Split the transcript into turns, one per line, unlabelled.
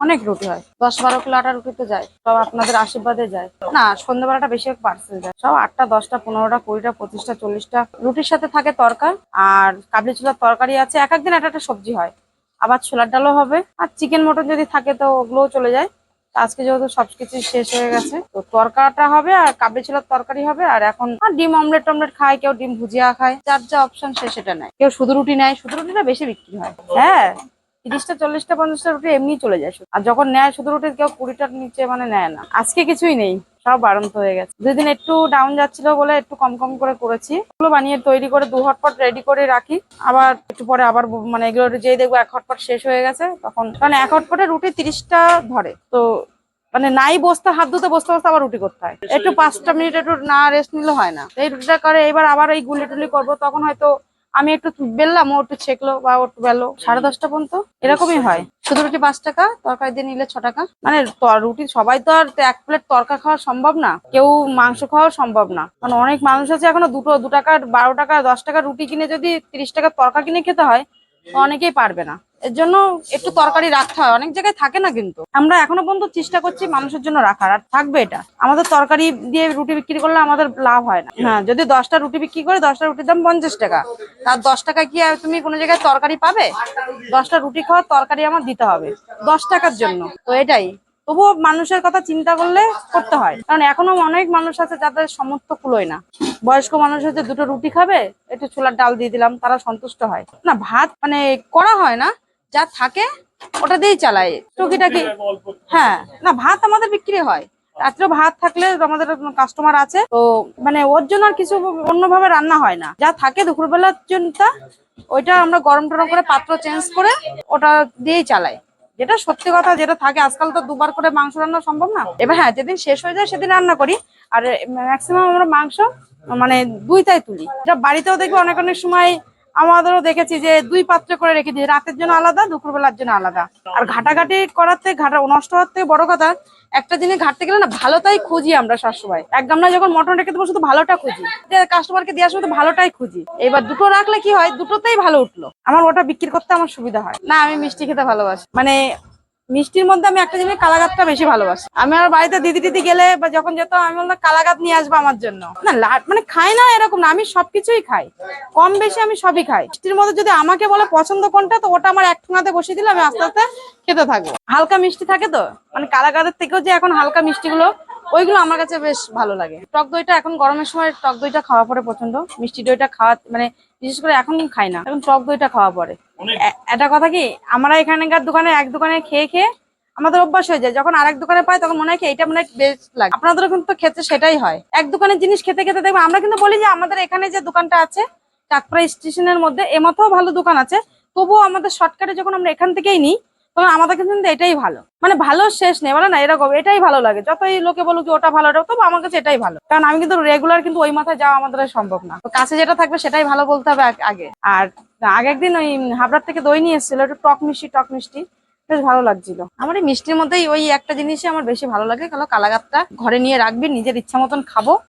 অনেক রুটি হয়, 10-12 কিলো আটা রুটি তো যায়, সব আপনাদের আশীর্বাদে যায় না। সন্ধ্যাবেলাটা বেশি পার্সেল যায়, সব 8টা 10টা 15টা 20টা 25টা 40টা রুটির সাথে থাকে তরকা। আর কাবলি ছোলার তরকারি আছে, এক একদিন একটা একটা সবজি হয়, আবার ছোলার ডালও হবে, আর চিকেন মটন যদি থাকে তো ওগুলোও চলে যায়। তো আজকে যেহেতু সবকিছু শেষ হয়ে গেছে, তো তরকাটা হবে আর কাবলি ছোলার তরকারি হবে। আর এখন আর ডিম অমলেট টমলেট খায়, কেউ ডিম ভুজিয়া খায়, যার যা অপশন সে সেটা নেয়। কেউ শুধু রুটি নেয়, শুধু রুটিটা বেশি বিক্রি হয়। হ্যাঁ, 30টা 40টা 50টা রুটি এমনি চলে যায় আর যখন নেয় শুধু রুটি কেউ 20টার নিচে মানে নেয় না। আজকে কিছুই নেই, সব বাড়ন্ত হয়ে গেছে। 2 দিন একটু ডাউন যাচ্ছিল বলে একটু কম কম করে করেছি, এগুলো বানিয়ে তৈরি করে 2 হটপট রেডি করে রাখি। আবার একটু পরে আবার মানে এগুলো যেই দেখবো 1 হটপট শেষ হয়ে গেছে তখন, কারণ 1 হটপটে রুটি 30টা ধরে তো, মানে নাই বসতে হাত ধুতে বসতে বসতে আবার রুটি করতে হয়, একটু 5টা মিনিট একটু না রেস্ট নিলে হয় না। এই রুটিটা করে এবার আবার এই গুলি টুলি করবো, তখন হয়তো আমি একটু বেললাম, ও একটু ছেকলো বা ও একটু বেললো, 10:30টা পর্যন্ত এরকমই হয়। শুধু রুটি 5 টাকা, তরকারি দিয়ে নিলে 6 টাকা। মানে রুটি সবাই তো আর 1 প্লেট তরকা খাওয়া সম্ভব না, কেউ মাংস খাওয়া সম্ভব না, কারণ অনেক মানুষ আছে এখনো 2 টাকার 12 টাকা 10 টাকা রুটি কিনে যদি 30 টাকার তরকা কিনে খেতে হয়, তো অনেকেই পারবে না। এর জন্য একটু তরকারি রাখতে হয়, অনেক জায়গায় থাকে না, কিন্তু আমরা এখনো পর্যন্ত চেষ্টা করছি মানুষের জন্য রাখার, আর থাকবে এটা। আমাদের তরকারি দিয়ে রুটি বিক্রি করলে আমাদের লাভ হয় না। হ্যাঁ, যদি 10টা রুটি বিক্রি করে 10টা রুটির দাম 50 টাকা, তার 10 টাকা কি আর তুমি কোনো জায়গায় তরকারি পাবে? 10টা রুটি খাওয়ার তরকারি আমার দিতে হবে 10 টাকার জন্য, তো এটাই। তবুও মানুষের কথা চিন্তা করলে করতে হয়, কারণ এখনো অনেক মানুষ আছে যাদের সামর্থ্য কুলোয় না। বয়স্ক মানুষ হচ্ছে 2টো রুটি খাবে, একটু ছোলার ডাল দিয়ে দিলাম, তারা সন্তুষ্ট হয় না। ভাত মানে করা হয় না, যা থাকে ওটা দিয়েই চালায় টুকিটাকি। হ্যাঁ, না ভাত আমাদের বিক্রি হয়, রাত্রে ভাত থাকলে আমাদের কাস্টমার আছে তো, মানে ওর জন্য আর কিছু অন্যভাবে রান্না হয় না, যা থাকে দুপুরবেলার জন্য ওইটা আমরা গরম টরম করে পাত্র চেঞ্জ করে ওটা দিয়েই চালাই। যেটা সত্যি কথা, যেটা থাকে, আজকাল তো 2বার করে মাংস রান্না সম্ভব না। এবার হ্যাঁ, যেদিন শেষ হয়ে যায় সেদিন রান্না করি, আর ম্যাক্সিমাম আমরা মাংস মানে 2টাই তুলি। এটা বাড়িতেও দেখবে অনেক অনেক সময় আমাদেরও দেখেছি যে 2 পাত্র করে রেখে দিই, রাতের জন্য আলাদা, দুপুরবেলার জন্য আলাদা। আর ঘাটাঘাটি করাতে ঘাটা নষ্ট হওয়ার থেকে বড় কথা, একটা জিনিস ঘাটতে গেলে না ভালোটাই খুঁজি আমরা সবসময়। এক গামলা যখন মটন রেখে দেবো শুধু ভালোটা খুঁজি, যে কাস্টমারকে দেওয়ার সময় তো ভালোটাই খুঁজি। এবার 2টো রাখলে কি হয়, 2টোতেই ভালো উঠলো, আমার ওটা বিক্রি করতে আমার সুবিধা হয়। না, আমি মিষ্টি খেতে ভালোবাসি, মানে মিষ্টির মধ্যে আমি একটা জিনিস কালাগাতটা বেশি ভালোবাসি। আমি আমার বাড়িতে দিদি টিদি গেলে বা যখন যেত আমি বললাম কালাগাত নিয়ে আসবো আমার জন্য। না মানে খাই না এরকম না, আমি সবকিছুই খাই, কম বেশি আমি সবই খাই। মিষ্টির মধ্যে যদি আমাকে বলে পছন্দ কোনটা, তো ওটা আমার এক ঠোঙাতে বসিয়ে দিলে আমি আস্তে আস্তে খেতে থাকবো। হালকা মিষ্টি থাকে তো, মানে কালাগাতের থেকেও যে এখন হালকা মিষ্টি গুলো, ওইগুলো আমার কাছে বেশ ভালো লাগে। টক দইটা এখন গরমের সময় টক দইটা খাওয়া পড়ে প্রচন্ড, মিষ্টি দইটা খাওয়া মানে বিশেষ করে এখন খাই না, এখন টক দইটা খাওয়া পড়ে। একটা কথা কি, আমরা এখানকার দোকানে এক দোকানে খেয়ে খেয়ে আমাদের অভ্যাস হয়ে যায়, যখন আরেক দোকানে পাই তখন মনে হয় কি এটা মনে হয় বেস্ট লাগে। আপনাদেরও কিন্তু ক্ষেত্রে সেটাই হয়, এক দোকানের জিনিস খেতে খেতে দেখবো। আমরা কিন্তু বলি যে আমাদের এখানে যে দোকানটা আছে চাঁদপাড়া স্টেশনের মধ্যে, এমতেও ভালো দোকান আছে, তবুও আমাদের শর্টকাটে যখন আমরা এখান থেকেই নিই তখন আমাদের কিন্তু এটাই ভালো, মানে ভালো শেষ নেই, বলে না এরকম, এটাই ভালো লাগে। যতই লোকে বলুক যে ওটা ভালো, ওটা, তবু আমার কাছে এটাই ভালো, কারণ আমি কিন্তু রেগুলার কিন্তু ওই মাথায় যাওয়া আমাদের সম্ভব না, তো কাছে যেটা থাকবে সেটাই ভালো বলতে হবে আগে। আর আগে একদিন ওই হাবড়ার থেকে দই নিয়ে এসেছিল, একটু টক মিষ্টি টক মিষ্টি, বেশ ভালো লাগছিল। আমার এই মিষ্টির মধ্যেই ওই একটা জিনিসই আমার বেশি ভালো লাগে, কালাগাতটা ঘরে নিয়ে রাখবি, নিজের ইচ্ছা মতন খাবো।